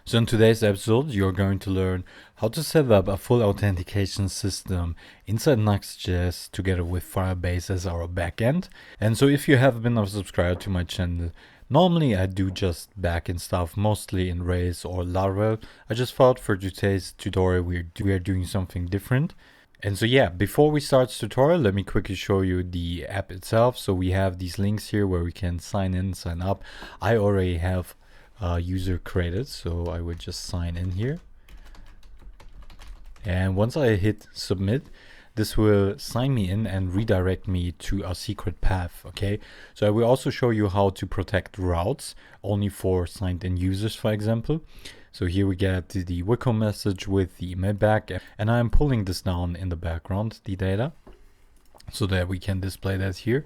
So in today's episode, you're going to learn how to set up a full authentication system inside NuxtJS together with Firebase as our backend. And so if you have been a subscriber to my channel, normally I do just backend stuff, mostly in Rails or Laravel. I just thought for today's tutorial we are doing something different. And so yeah, before we start the tutorial, let me quickly show you the app itself. So we have these links here where we can sign in, sign up. I already have a user created, so I would just sign in here. And once I hit submit, this will sign me in and redirect me to a secret path, okay? So I will also show you how to protect routes only for signed in users, for example. So here we get the welcome message with the email back, and I'm pulling this down in the background, the data, so that we can display that here.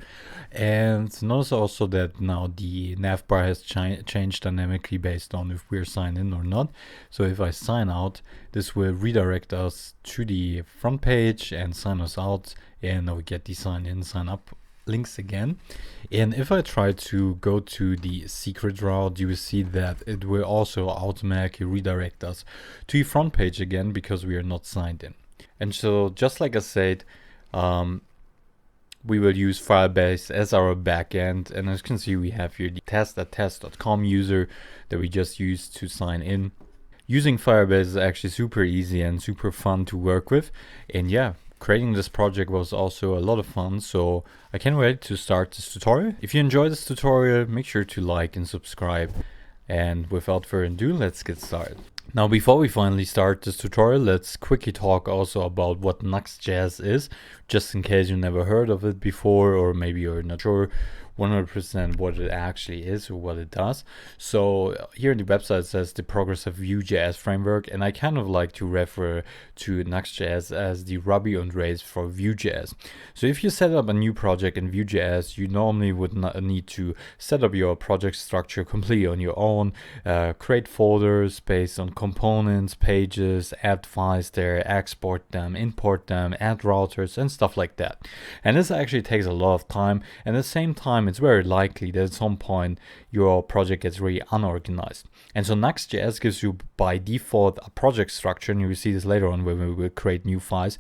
And notice also that now the Navbar has changed dynamically based on if we're signed in or not. So if I sign out, this will redirect us to the front page and sign us out, and now we get the sign in, sign up links again. And if I try to go to the secret route, you will see that it will also automatically redirect us to the front page again because we are not signed in. And so just like I said, we will use Firebase as our backend, and as you can see, we have here the test.test.com user that we just used to sign in. Using Firebase is actually super easy and super fun to work with, and yeah, creating this project was also a lot of fun, so I can't wait to start this tutorial. If you enjoyed this tutorial, make sure to like and subscribe, and without further ado, let's get started. Now, before we finally start this tutorial, let's quickly talk also about what NuxtJS is, just in case you never heard of it before, or maybe you're not sure 100% what it actually is or what it does. So here in the website it says the progressive Vue.js framework, and I kind of like to refer to NuxtJS as the Ruby on Rails for Vue.js. So if you set up a new project in Vue.js, you normally would not need to set up your project structure completely on your own, create folders based on components, pages, add files there, export them, import them, add routers and stuff like that. And this actually takes a lot of time, and at the same time it's very likely that at some point your project gets really unorganized. And so NuxtJS gives you by default a project structure, and you will see this later on when we will create new files.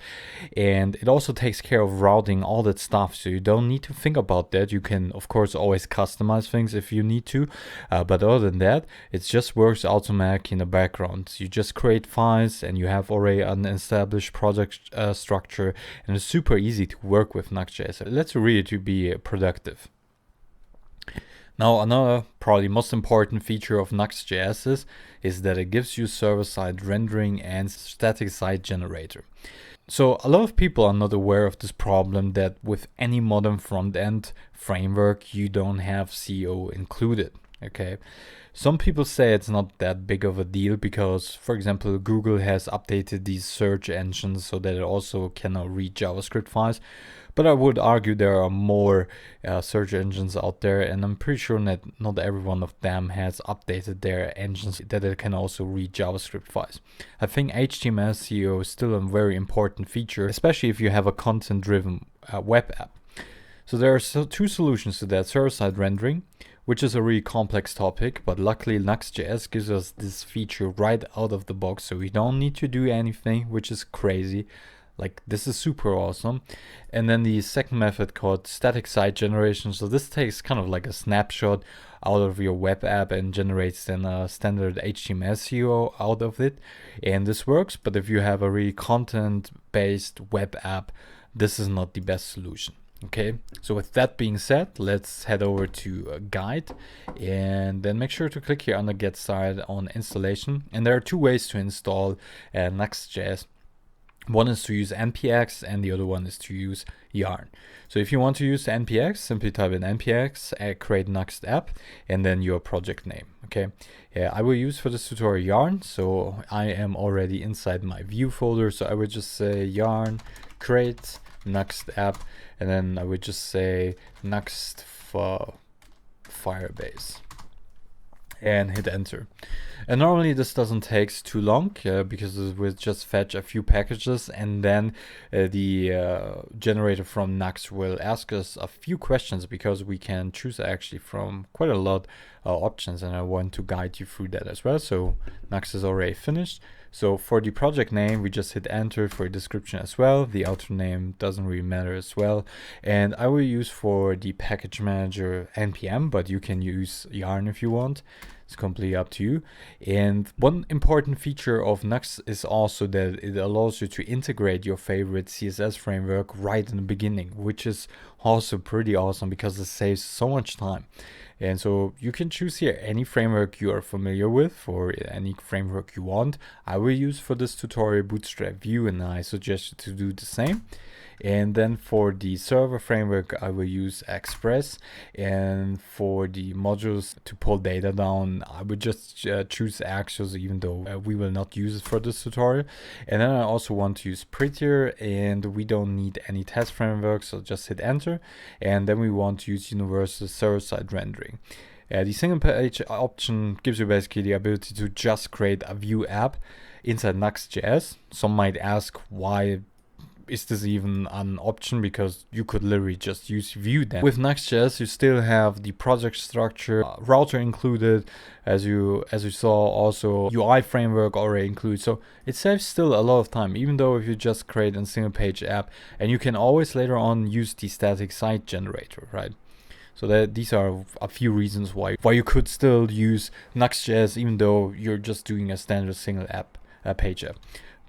And it also takes care of routing all that stuff, so you don't need to think about that. You can of course always customize things if you need to, but other than that, it just works automatically in the background. You just create files and you have already an established project structure, and it's super easy to work with NuxtJS. Let's read it to be productive. Now, another probably most important feature of NuxtJS is that it gives you server-side rendering and static site generator. So a lot of people are not aware of this problem, that with any modern front-end framework you don't have CO included. Okay, some people say it's not that big of a deal because, for example, Google has updated these search engines so that it also cannot read JavaScript files. But I would argue there are more search engines out there, and I'm pretty sure that not every one of them has updated their engines that it can also read JavaScript files. I think HTML SEO is still a very important feature, especially if you have a content-driven web app. So there are two solutions to that: server-side rendering, which is a really complex topic, but luckily NuxtJS gives us this feature right out of the box, so we don't need to do anything, which is crazy. Like, this is super awesome. And then the second method called static site generation. So this takes kind of like a snapshot out of your web app and generates then a standard HTML SEO out of it. And this works, but if you have a really content-based web app, this is not the best solution. Okay, so with that being said, let's head over to guide, and then make sure to click here on the get started on installation. And there are two ways to install NuxtJS. One is to use npx and the other one is to use yarn. So if you want to use npx, simply type in npx, create Nuxt app, and then your project name. Okay, I will use for this tutorial yarn, so I am already inside my Vue folder, so I would just say yarn create Nuxt app, and then I would just say Nuxt for Firebase and hit enter. And normally this doesn't take too long because it will just fetch a few packages, and then the generator from Nuxt will ask us a few questions, because we can choose actually from quite a lot options, and I want to guide you through that as well. So Nux is already finished. So for the project name, we just hit enter. For description as well, the author name doesn't really matter as well. And I will use for the package manager npm, but you can use yarn if you want. It's completely up to you. And one important feature of Nux is also that it allows you to integrate your favorite CSS framework right in the beginning, which is also pretty awesome because it saves so much time. And so you can choose here any framework you are familiar with or any framework you want. I will use for this tutorial Bootstrap Vue, and I suggest you to do the same. And then for the server framework, I will use Express. And for the modules to pull data down, I would just choose Axios, even though we will not use it for this tutorial. And then I also want to use Prettier, and we don't need any test framework, so just hit enter. And then we want to use universal server-side rendering. The single page option gives you basically the ability to just create a Vue app inside NuxtJS. Some might ask, why is this even an option? Because you could literally just use Vue then. With Next.js, you still have the project structure, router included, as you saw, also UI framework already included. So it saves still a lot of time, even though if you just create a single page app, and you can always later on use the static site generator, right? So that these are a few reasons why you could still use Next.js even though you're just doing a standard single page app.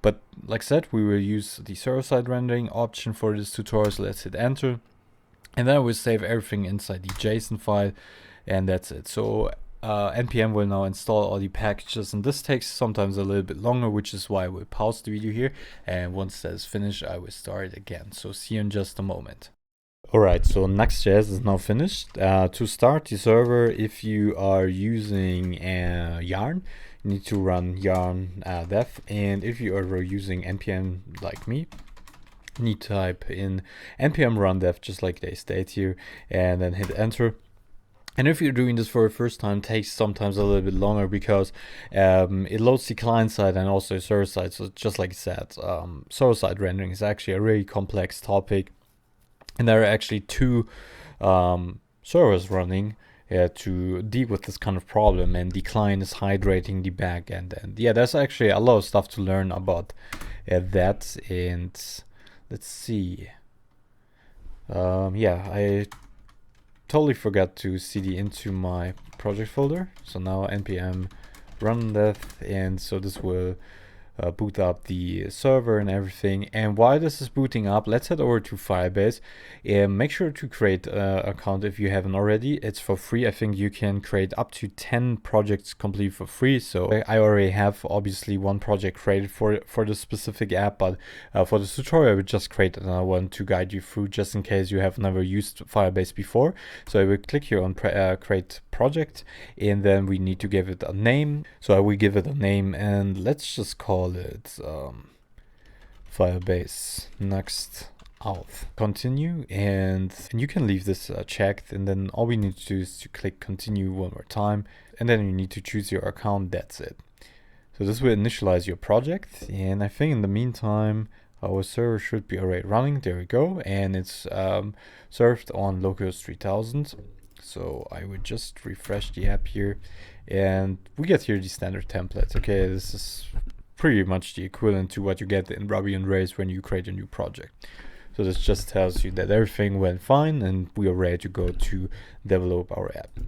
But like I said, we will use the server-side rendering option for this tutorial. So let's hit enter. And then I will save everything inside the JSON file. And that's it. So npm will now install all the packages. And this takes sometimes a little bit longer, which is why I will pause the video here. And once that is finished, I will start again. So see you in just a moment. Alright, so Next.js is now finished. To start the server, if you are using Yarn, you need to run yarn dev, and if you are using npm like me, you need to type in npm run dev just like they state here, and then hit enter. And if you're doing this for the first time, it takes sometimes a little bit longer because it loads the client side and also server side. So just like I said, server side rendering is actually a really complex topic. And there are actually two servers running to deal with this kind of problem, and the client is hydrating the backend. And yeah, there's actually a lot of stuff to learn about that. And let's see. Yeah, I totally forgot to cd into my project folder. So now npm run dev, and so this will boot up the server and everything. And while this is booting up, let's head over to Firebase and make sure to create an account if you haven't already. It's for free. I think you can create up to 10 projects completely for free. So I already have obviously one project created for the specific app, but for the tutorial I would just create another one to guide you through, just in case you have never used Firebase before. So I will click here on create project, and then we need to give it a name. So I will give it a name, and let's just call it Firebase Next Auth. Continue, and you can leave this checked, and then all we need to do is to click continue one more time, and then you need to choose your account. That's it. So this will initialize your project, and I think in the meantime our server should be already running. There we go, and it's served on localhost 3000. So I would just refresh the app here, and we get here the standard template. Okay, this is pretty much the equivalent to what you get in Ruby on Rails when you create a new project. So this just tells you that everything went fine and we are ready to go to develop our app.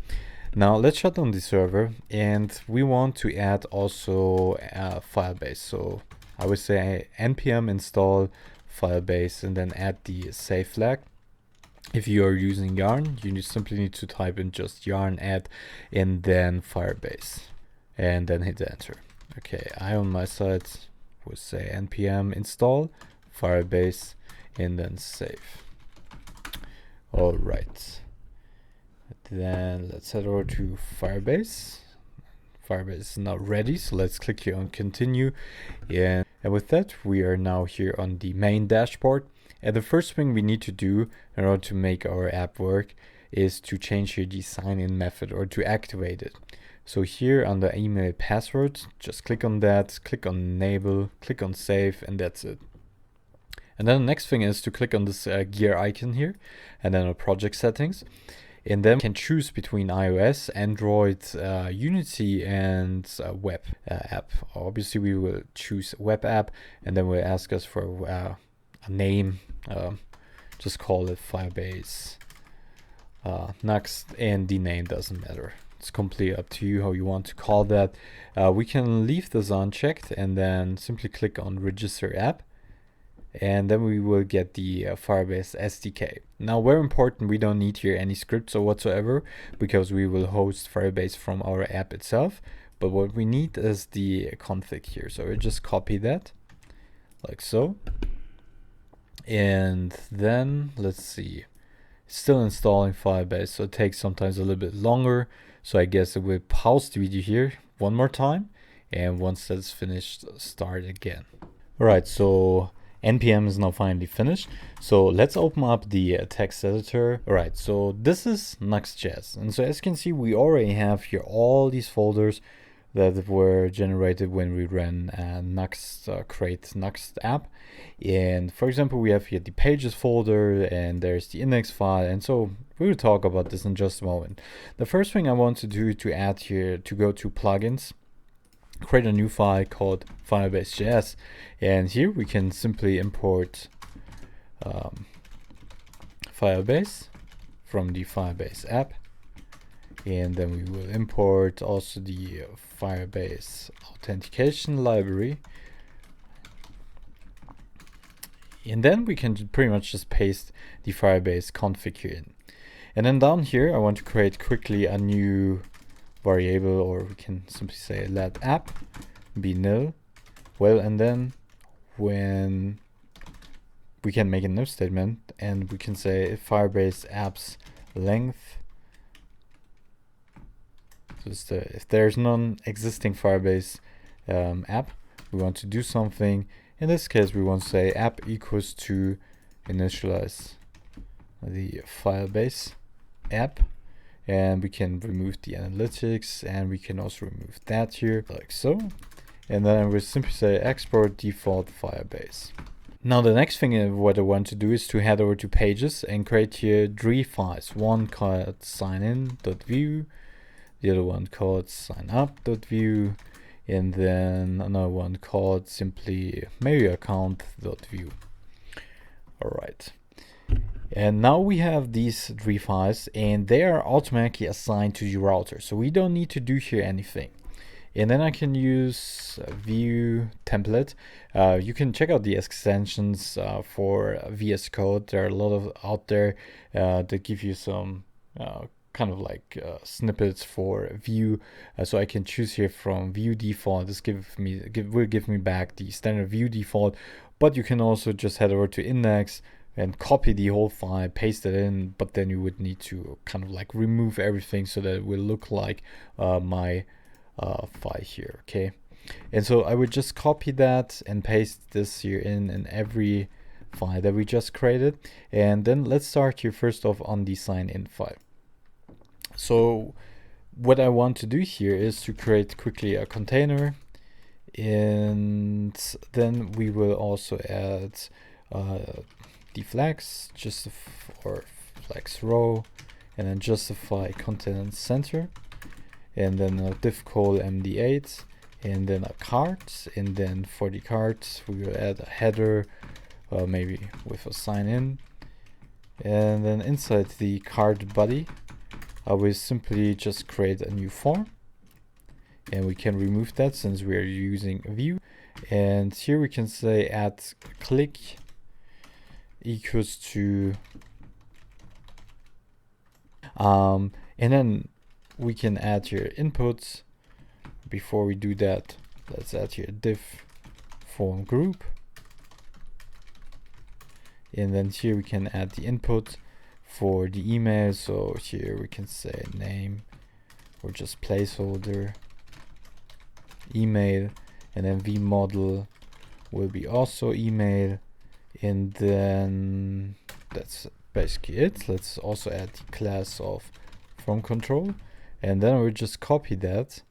Now let's shut down the server, and we want to add also Firebase. So I would say npm install Firebase and then add the save flag. If you are using Yarn, you simply need to type in just yarn add and then Firebase, and then hit enter. Okay, I on my side would say npm install Firebase and then save. All right, then let's head over to Firebase. Firebase is now ready, so let's click here on continue, and with that we are now here on the main dashboard. And the first thing we need to do in order to make our app work is to change here the sign-in method, or to activate it. So here under email password, just click on that, click on enable, click on save, and that's it. And then the next thing is to click on this gear icon here, and then on project settings. And then we can choose between iOS, Android, Unity, and web app. Obviously, we will choose web app, and then we'll ask us for a name. Just call it Firebase Nuxt, and the name doesn't matter. It's completely up to you how you want to call that. We can leave this unchecked and then simply click on Register App. And then we will get the Firebase SDK. Now, very important, we don't need here any scripts or whatsoever because we will host Firebase from our app itself. But what we need is the config here. So we just copy that like so. And then let's see, still installing Firebase, so it takes sometimes a little bit longer. So I guess it will pause the video here one more time. And once that's finished, start again. All right, so npm is now finally finished. So let's open up the text editor. All right, so this is NuxtJS. And so as you can see, we already have here all these folders that were generated when we ran create Nuxt app. And for example, we have here the pages folder and there's the index file. And so we'll talk about this in just a moment. The first thing I want to do to add here, to go to plugins, create a new file called Firebase.js, and here we can simply import Firebase from the Firebase app, and then we will import also the Firebase authentication library, and then we can pretty much just paste the Firebase config here in. And then down here I want to create quickly a new variable, or we can simply say let app be nil. Well, and then when we can make an if statement, and we can say if Firebase apps length, so if there's non-existing Firebase app, we want to do something. In this case, we want to say app equals to initialize the Firebase app. And we can remove the analytics, and we can also remove that here like so. And then we'll simply say export default Firebase. Now the next thing what I want to do is to head over to pages and create here 3 files. One called signin.view, the other one called signup.view, and then another one called simply maybe account.view. All right. And now we have these 3 files, and they are automatically assigned to the router. So we don't need to do here anything. And then I can use view template. You can check out the extensions for VS Code. There are a lot of out there that give you some kind of like snippets for view. So I can choose here from view default. This will give me back the standard view default. But you can also just head over to index and copy the whole file, paste it in, but then you would need to kind of like remove everything so that it will look like my file here, okay? And so I would just copy that and paste this here in every file that we just created. And then let's start here first off on the sign in file. So what I want to do here is to create quickly a container, and then we will also add the flags, or flags row, and then justify content center, and then a div call md8, and then a card, and then for the cards we will add a header, maybe with a sign in, and then inside the card body I will simply just create a new form, and we can remove that since we are using a view. And here we can say add click equals to and then we can add here inputs. Before we do that, let's add here div form group, and then here we can add the input for the email. So here we can say name or just placeholder email, and then vmodel will be also email, and then that's basically it. Let's also add the class of from control, and then we'll just copy that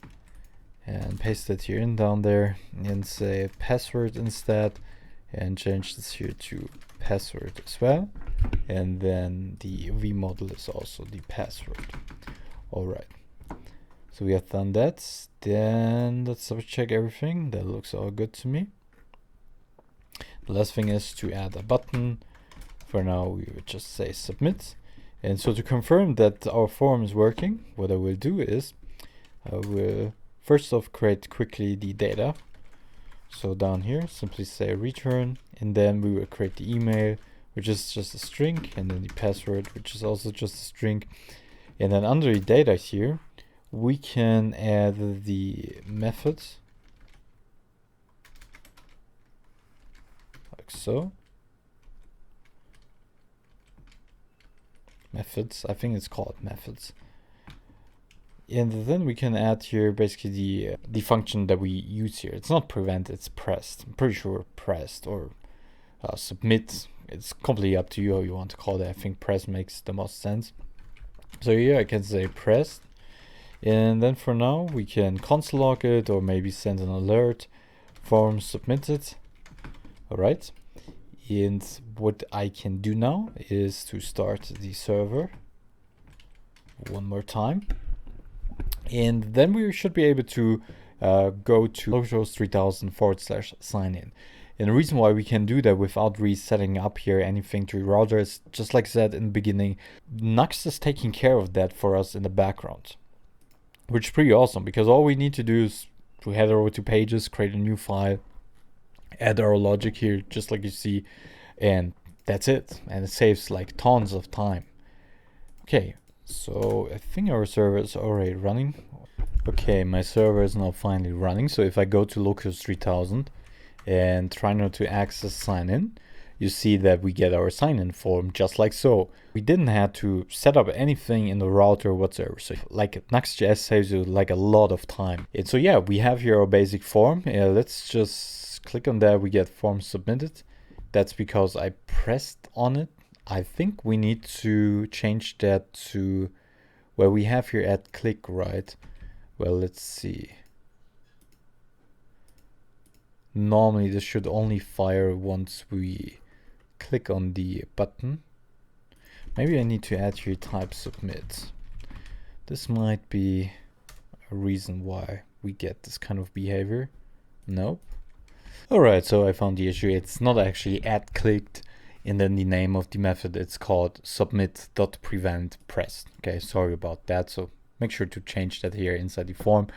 and paste it here in down there, and say password instead, and change this here to password as well. and then the vmodel is also the password. All right, so we have done that. Then let's double check everything. That looks all good to me. The last thing is to add a button. For now, we would just say submit. And so to confirm that our form is working, what I will do is I will first off create quickly the data. So down here, simply say return, and then we will create the email, which is just a string, and then the password, which is also just a string. And then under the data here, we can add the methods, like so. Methods, I think it's called methods. And then we can add here basically the function that we use here. It's not prevent, it's pressed. I'm pretty sure pressed or submit. It's completely up to you how you want to call it. I think press makes the most sense. So here I can say pressed. And then for now we can console log it or maybe send an alert. Form submitted. All right. And what I can do now is to start the server one more time. And then we should be able to go to localhost 3000/sign in. And the reason why we can do that without resetting up here anything to the router is, just like I said in the beginning, Nux is taking care of that for us in the background, which is pretty awesome, because all we need to do is to head over to pages, create a new file, add our logic here, just like you see, and that's it. And it saves like tons of time. Okay. So I think our server is already running. Okay, my server is now finally running. So if I go to localhost 3000 and try now to access sign in, you see that we get our sign in form just like so. We didn't have to set up anything in the router whatsoever. So like NuxtJS saves you like a lot of time. And so yeah, we have here our basic form. Let's just click on that. We get form submitted. That's because I pressed on it. I think we need to change that to where we have here at click, right? Well, let's see. Normally this should only fire once we click on the button. Maybe I need to add here type submit. This might be a reason why we get this kind of behavior. Nope. All right, so I found the issue. It's not actually at clicked. And then the name of the method, it's called submit.preventPressed. Okay, sorry about that. So make sure to change that here inside the form.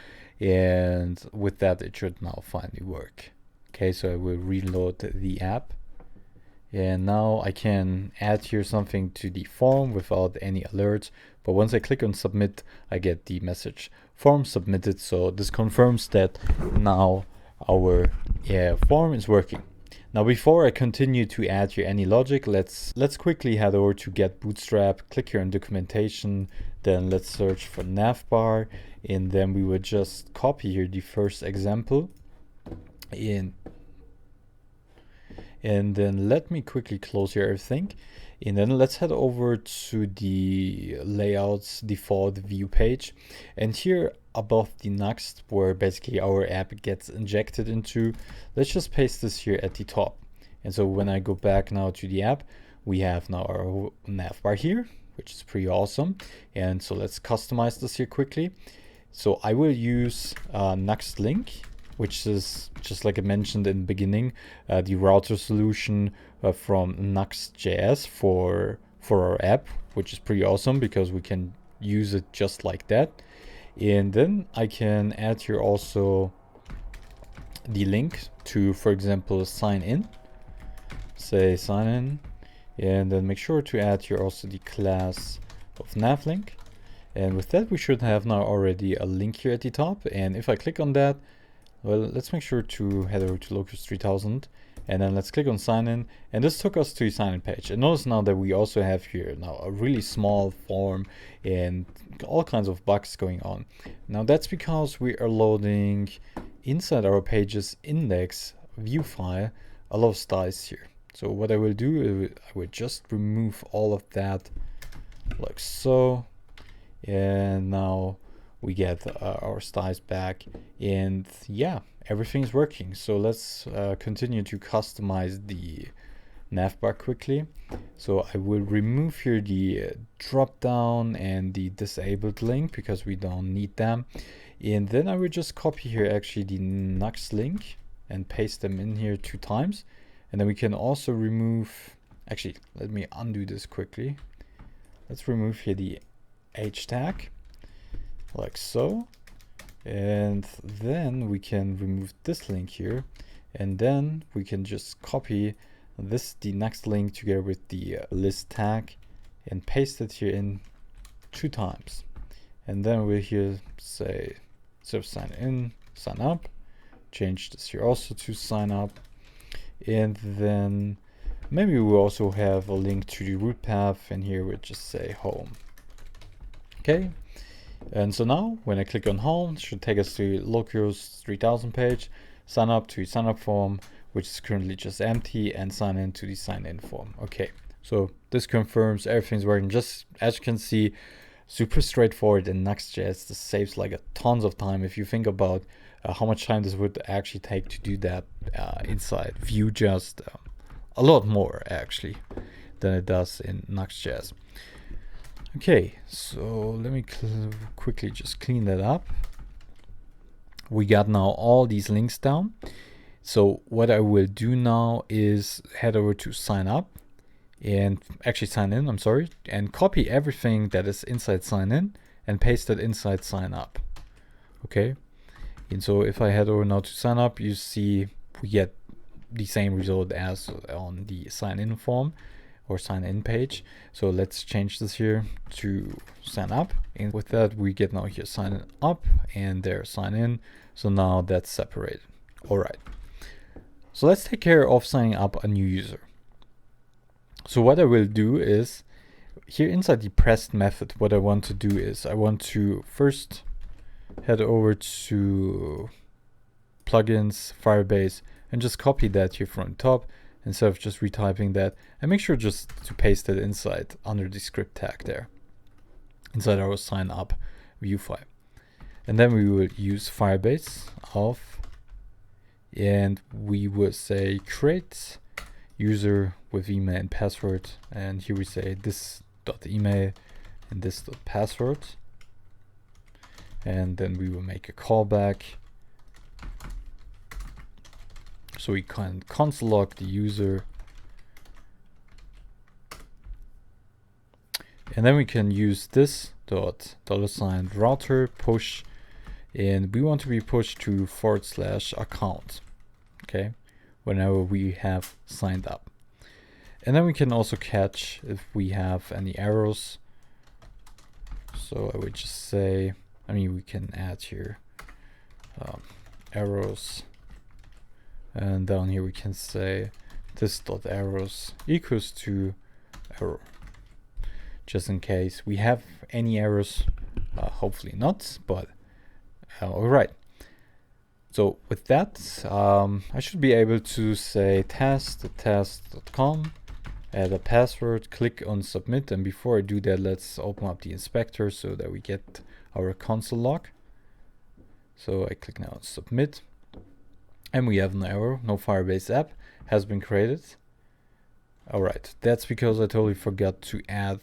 And with that, it should now finally work. Okay, so I will reload the app. And now I can add here something to the form without any alerts. But once I click on submit, I get the message form submitted. So this confirms that now our form is working. Now before I continue to add here any logic, let's quickly head over to get bootstrap, click here on documentation, then let's search for Navbar, and then we would just copy here the first example in. And then let me quickly close here everything. And then let's head over to the layouts default view page. And here above the Nuxt, where basically our app gets injected into, let's just paste this here at the top. And so when I go back now to the app, we have now our Navbar here, which is pretty awesome. And so let's customize this here quickly. So I will use Nuxt link, which is, just like I mentioned in the beginning, the router solution from NuxtJS for our app, which is pretty awesome because we can use it just like that. And then I can add here also the link to, for example, sign in. Say sign in, and then make sure to add here also the class of navlink. And with that, we should have now already a link here at the top. And if I click on that, well, let's make sure to head over to localhost 3000, and then let's click on sign in, and this took us to the sign in page. And notice now that we also have here now a really small form and all kinds of bugs going on. Now that's because we are loading inside our pages index view file a lot of styles here. So what I will do is I will just remove all of that like so, and now we get our styles back, and yeah, everything's working. So let's continue to customize the Navbar quickly. So I will remove here the drop down and the disabled link because we don't need them. And then I will just copy here actually the Nux link and paste them in here 2 times. And then we can also remove, actually, let me undo this quickly. Let's remove here the H tag like so. And then we can remove this link here. And then we can just copy the next link together with the list tag and paste it here in 2 times. And then we'll here say, instead of sign in, sign up. Change this here also to sign up. And then maybe we also have a link to the root path, and here we'll just say home. Okay. And so now when I click on home, it should take us to Localhost 3000 page, sign up to sign up form, which is currently just empty, and sign in to the sign in form. Okay, so this confirms everything's working. Just as you can see, super straightforward in NuxtJS. This saves like tons of time. If you think about how much time this would actually take to do that inside Vue.js, a lot more actually than it does in NuxtJS. Okay, so let me quickly just clean that up. We got now all these links down. So what I will do now is head over to sign up and actually sign in, I'm sorry, and copy everything that is inside sign in and paste it inside sign up. Okay, and so if I head over now to sign up, you see we get the same result as on the sign in form or sign in page. So let's change this here to sign up, and with that we get now here sign up and there sign in. So now that's separated. All right, so let's take care of signing up a new user. So what I will do is here inside the pressed method, what I want to do is I want to first head over to plugins, Firebase, and just copy that here from the top instead of just retyping that, and make sure just to paste it inside under the script tag there inside our sign up view file. And then we will use Firebase of, and we will say create user with email and password, and here we say this.email and this.password, and then we will make a callback. So we can console log the user, and then we can use this $router push, and we want to be pushed to /account, okay, whenever we have signed up. And then we can also catch if we have any errors. So I would just say, I mean, we can add here errors, and down here we can say this.errors equals to error, just in case we have any errors. Hopefully not, but all right. So with that, I should be able to say test.com, add a password, click on submit, and before I do that, let's open up the inspector so that we get our console log. So I click now on submit, and we have an error, no Firebase app has been created. All right, that's because I totally forgot to add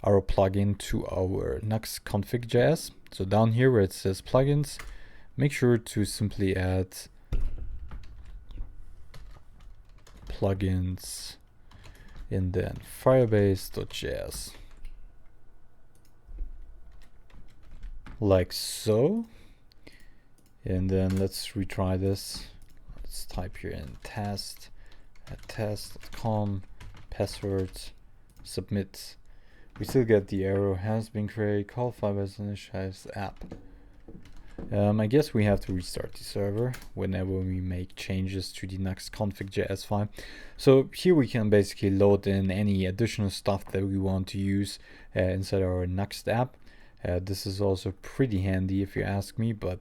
our plugin to our Nux config.js. So down here where it says plugins, make sure to simply add plugins and then firebase.js like so. And then let's retry this. Let's type here in test at test.com, password, submit. We still get the error, has been created, call Firebase initialize app. I guess we have to restart the server whenever we make changes to the Nux config.js file. So here we can basically load in any additional stuff that we want to use inside our Nuxt app. This is also pretty handy if you ask me, but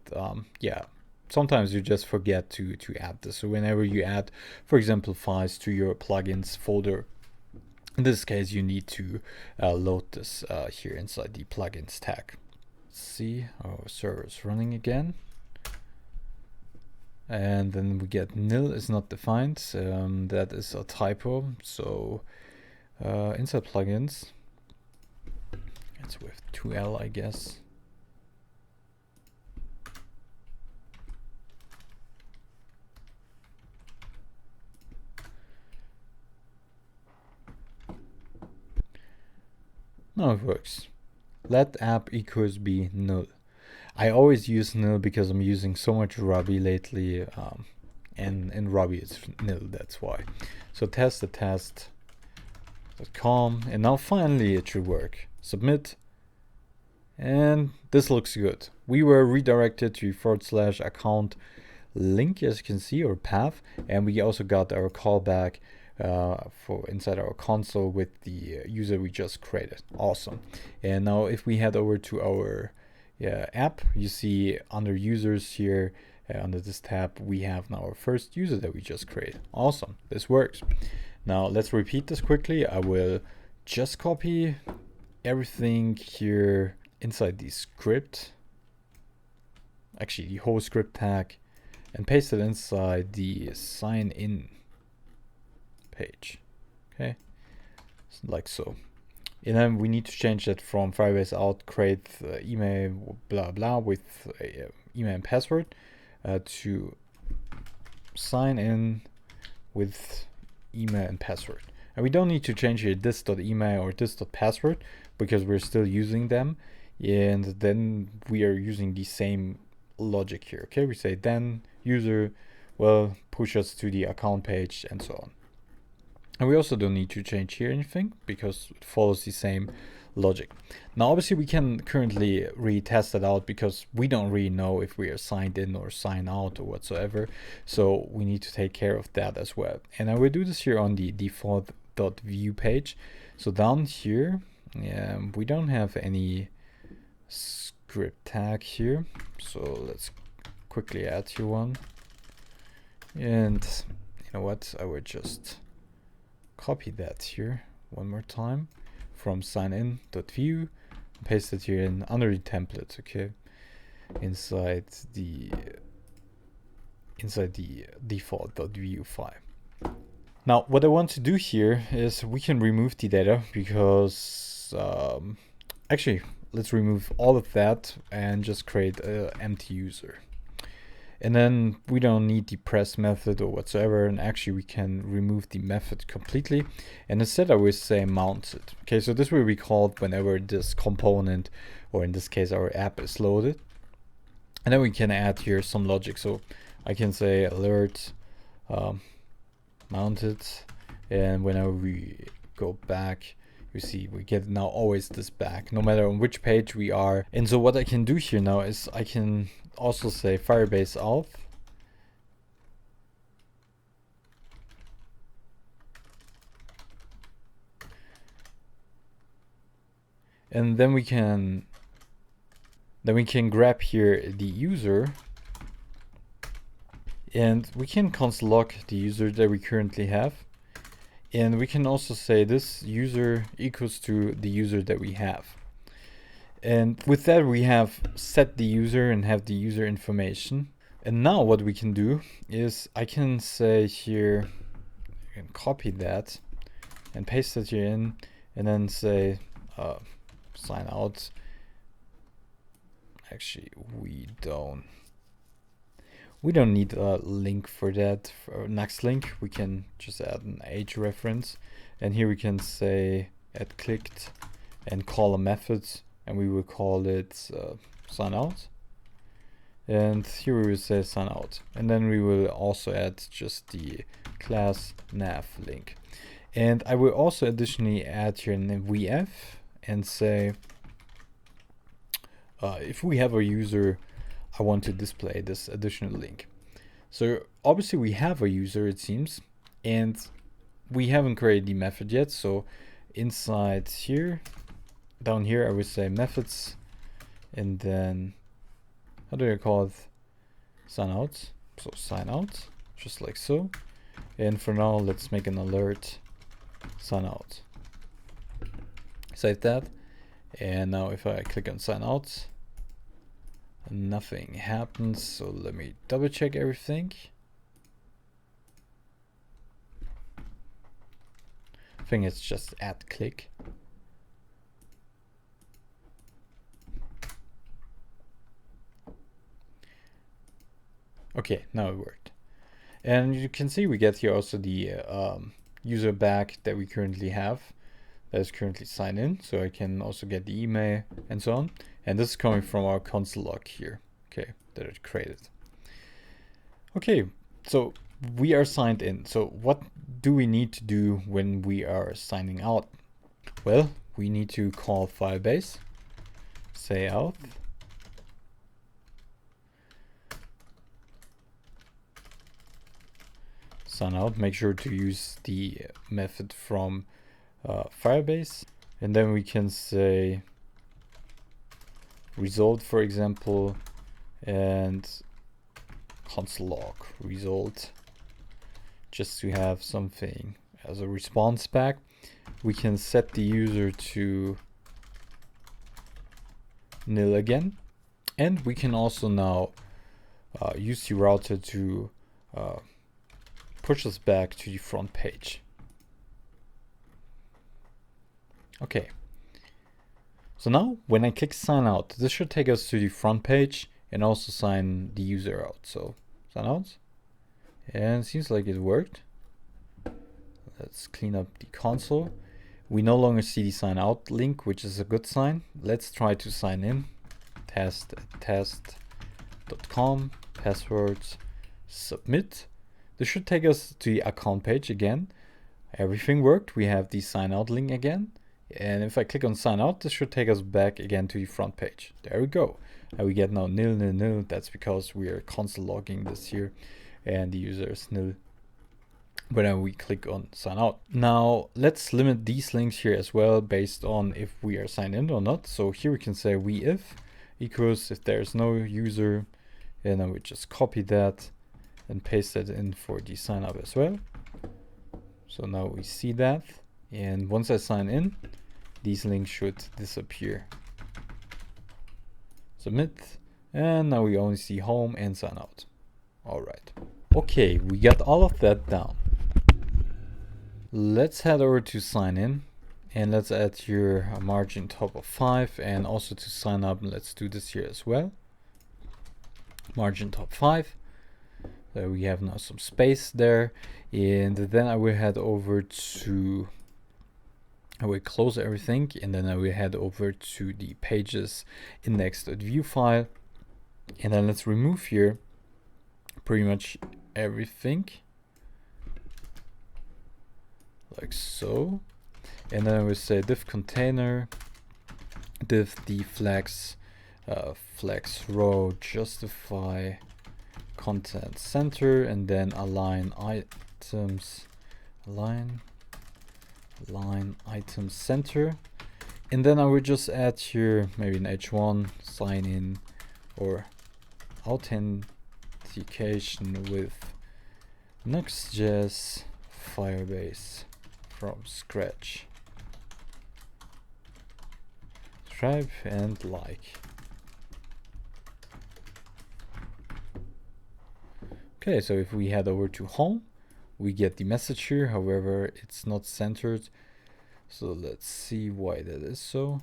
yeah, sometimes you just forget to add this. So whenever you add, for example, files to your plugins folder, in this case you need to load this here inside the plugins tag. Let's see, our server is running again. and then we get nil is not defined. That is a typo. So inside plugins, it's with 2L, I guess. No, it works. Let app equals be null. I always use nil because I'm using so much Ruby lately, and in Ruby it's nil, that's why. So test the test.com, and now finally it should work. Submit, and this looks good. We were redirected to /account link, as you can see, or path, and we also got our callback for inside our console with the user we just created. Awesome. And now if we head over to our app, you see under users here, under this tab, we have now our first user that we just created. Awesome, this works. Now let's repeat this quickly. I will just copy everything here inside the script, actually the whole script tag, and paste it inside the sign in page. Okay, like so. And then we need to change that from Firebase out create email blah blah with email and password to sign in with email and password. And we don't need to change here this.email or this.password because we're still using them, and then we are using the same logic here. Okay, we say then user will push us to the account page and so on. And we also don't need to change here anything because it follows the same logic. Now obviously we can currently retest it out because we don't really know if we are signed in or signed out or whatsoever. So we need to take care of that as well. And I will do this here on the default.view page. So down here, we don't have any script tag here. So let's quickly add here one. And you know what, I would just copy that here one more time from signin.view, paste it here in under the template, okay, inside the default.view file. Now what I want to do here is we can remove the data because actually let's remove all of that and just create an empty user. And then we don't need the press method or whatsoever, and actually we can remove the method completely. And instead I will say mounted. Okay, so this will be called whenever this component, or in this case our app, is loaded. And then we can add here some logic. So I can say alert mounted, and whenever we go back, you see we get now always this back, no matter on which page we are. And so what I can do here now is I can also say Firebase auth, and then we can grab here the user, and we can console log the user that we currently have, and we can also say this user equals to the user that we have. And with that we have set the user and have the user information. And now what we can do is I can say here, I can copy that and paste it here in, and then say sign out. Actually we don't need a link for that. For next link we can just add an age reference, and here we can say add clicked and call a method, and we will call it sign out. And here we will say sign out. And then we will also add just the class nav link. And I will also additionally add here an VF and say, if we have a user, I want to display this additional link. So obviously we have a user, it seems, and we haven't created the method yet. So inside here, down here, I would say methods, and then how do I call it? Sign out. So sign out, just like so. And for now, let's make an alert sign out. Save that. And now if I click on sign out, Nothing happens, so let me double check everything. I think it's just add click. Okay, now it worked. And you can see we get here also the user back that we currently have, that is currently signed in. So I can also get the email and so on. And this is coming from our console log here, okay, that it created. Okay, so we are signed in. So what do we need to do when we are signing out? Well, we need to call Firebase, say auth, sign out. Make sure to use the method from Firebase, and then we can say result, for example, and console log result, just to have something as a response back. We can set the user to nil again, and we can also now use the router to push us back to the front page. Okay, so now when I click sign out, this should take us to the front page and also sign the user out. So sign out, and it seems like it worked. Let's clean up the console. We no longer see the sign out link, which is a good sign. Let's try to sign in. test.com, passwords, submit. This should take us to the account page again. Everything worked. We have the sign out link again. And if I click on sign out, this should take us back again to the front page. There we go. And we get now nil, nil, nil. That's because we are console logging this here and the user is nil when we click on sign out. Now let's limit these links here as well based on if we are signed in or not. So here we can say we if equals if there's no user, and then we just copy that and paste that in for the sign up as well. So now we see that, and once I sign in, these links should disappear. Submit, and now we only see home and sign out. All right. Okay, we got all of that down. Let's head over to sign in, and let's add here a margin top of 5, and also to sign up, let's do this here as well. Margin top 5. So we have now some space there, and then I will head over to, I will close everything, and then I will head over to the pages index.view file, and then let's remove here pretty much everything like so, and then I will say div container, div deflex, flex row, justify content center, and then align items, align item center, and then I will just add here maybe an h1 sign in or authentication with NuxtJS Firebase from scratch. Subscribe and like. Okay, so if we head over to home, we get the message here. However, it's not centered. So let's see why that is so.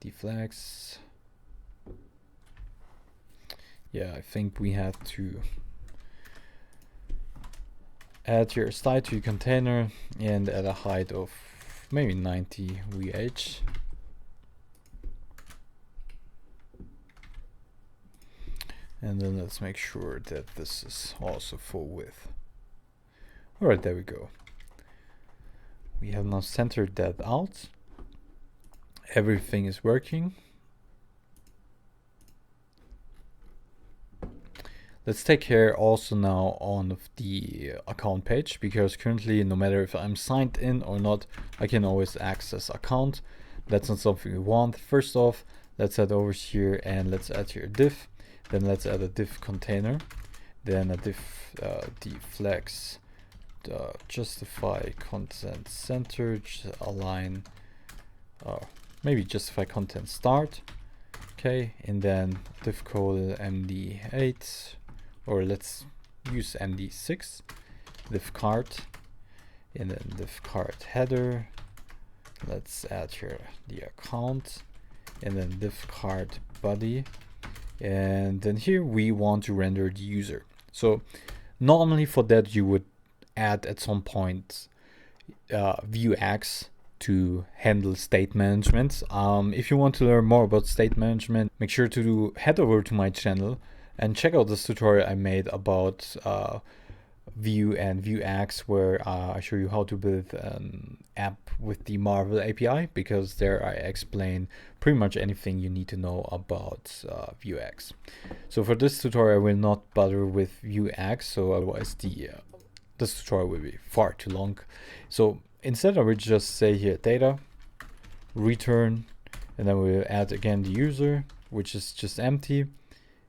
Deflex. Yeah, I think we have to add your style to your container and at a height of maybe 90 VH. And then let's make sure that this is also full width. Alright, there we go. We have now centered that out. Everything is working. Let's take care also now on the account page, because currently no matter if I'm signed in or not, I can always access account. That's not something we want. First off, let's head over here and let's add here a div. Then let's add a div container. Then a div deflex, justify content center, align maybe justify content start. Okay, and then div call md8, or let's use md6, div cart, and then div cart header. Let's add here the account, and then div cart body, and then here we want to render the user. So normally for that you would add at some point Vuex to handle state management. If you want to learn more about state management, make sure to head over to my channel and check out this tutorial I made about Vue and Vuex, where I show you how to build an app with the Marvel API, because there I explain pretty much anything you need to know about Vuex. So for this tutorial I will not bother with Vuex, so otherwise this tutorial will be far too long. So instead I will just say here data, return, and then we'll add again the user, which is just empty.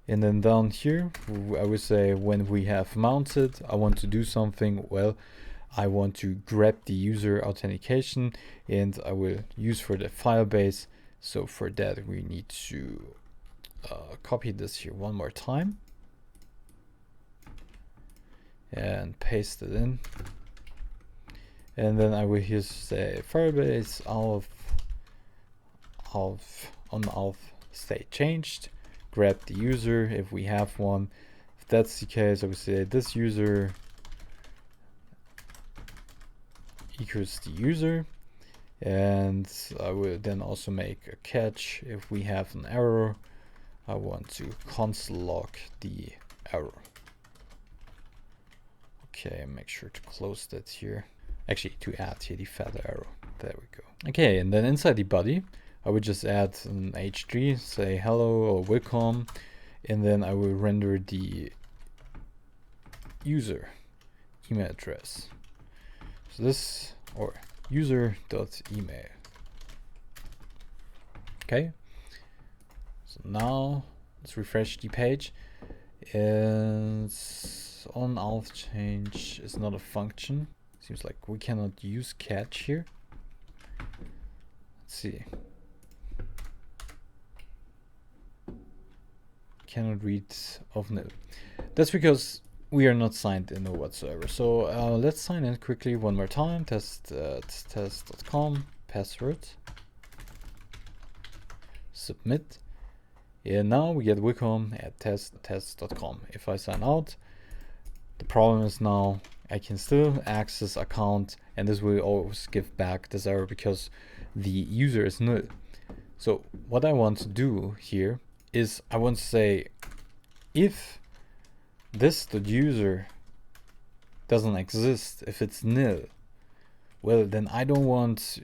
And then down here, I would say when we have mounted, I want to do something. Well, I want to grab the user authentication, and I will use for the Firebase. So for that, we need to copy this here one more time and paste it in. And then I will here say Firebase auth state changed. Grab the user if we have one. If that's the case, I would say this user equals the user, and I will then also make a catch. If we have an error, I want to console log the error. Okay, make sure to close that here. Actually, to add here the fat arrow. There we go. Okay, and then inside the body, I would just add an h3, say hello or welcome, and then I will render the user email address. So this, or user.email. Okay. So now let's refresh the page. And on auth change is not a function. Seems like we cannot use catch here. Let's see. Cannot read of nil. That's because we are not signed in or whatsoever. So let's sign in quickly one more time. Test.com, password, submit. And now we get welcome at test.com. If I sign out, the problem is now I can still access account, and this will always give back this error because the user is null. So what I want to do here is I want to say if this.user doesn't exist, if it's nil, well then I don't want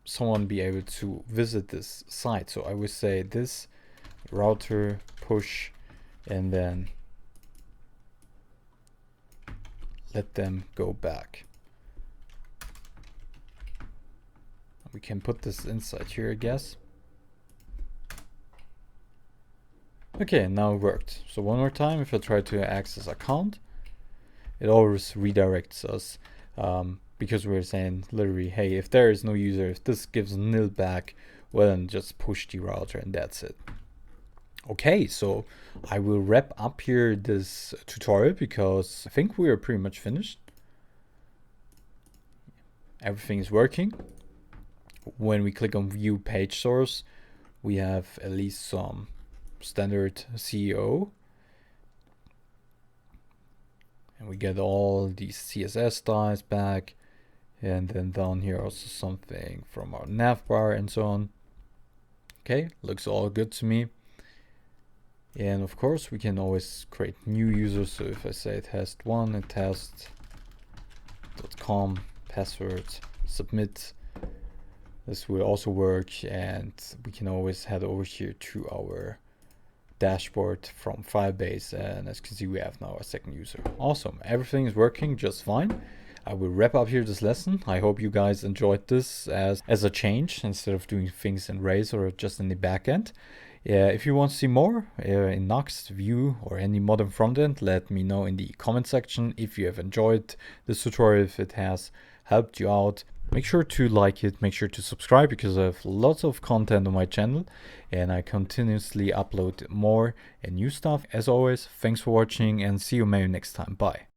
someone be able to visit this site. So I would say this router push, and then let them go back. We can put this inside here, I guess. Okay, now it worked. So one more time, if I try to access account, it always redirects us because we're saying literally, hey, if there is no user, if this gives nil back, well then just push the router and that's it. Okay, so I will wrap up here this tutorial because I think we are pretty much finished. Everything is working. When we click on view page source, we have at least some standard CEO, and we get all these CSS styles back, and then down here also something from our Navbar and so on. Okay, looks all good to me. And of course we can always create new users. So if I say test1 and test.com, password, submit, this will also work, and we can always head over here to our dashboard from Firebase, and as you can see we have now a second user. Awesome, everything is working just fine. I will wrap up here this lesson. I hope you guys enjoyed this as a change instead of doing things in Rails or just in the backend. If you want to see more in Nuxt, Vue, or any modern frontend, let me know in the comment section. If you have enjoyed this tutorial, if it has helped you out, Make sure to like it, make sure to subscribe, because I have lots of content on my channel and I continuously upload more and new stuff. As always, thanks for watching and see you maybe next time. Bye.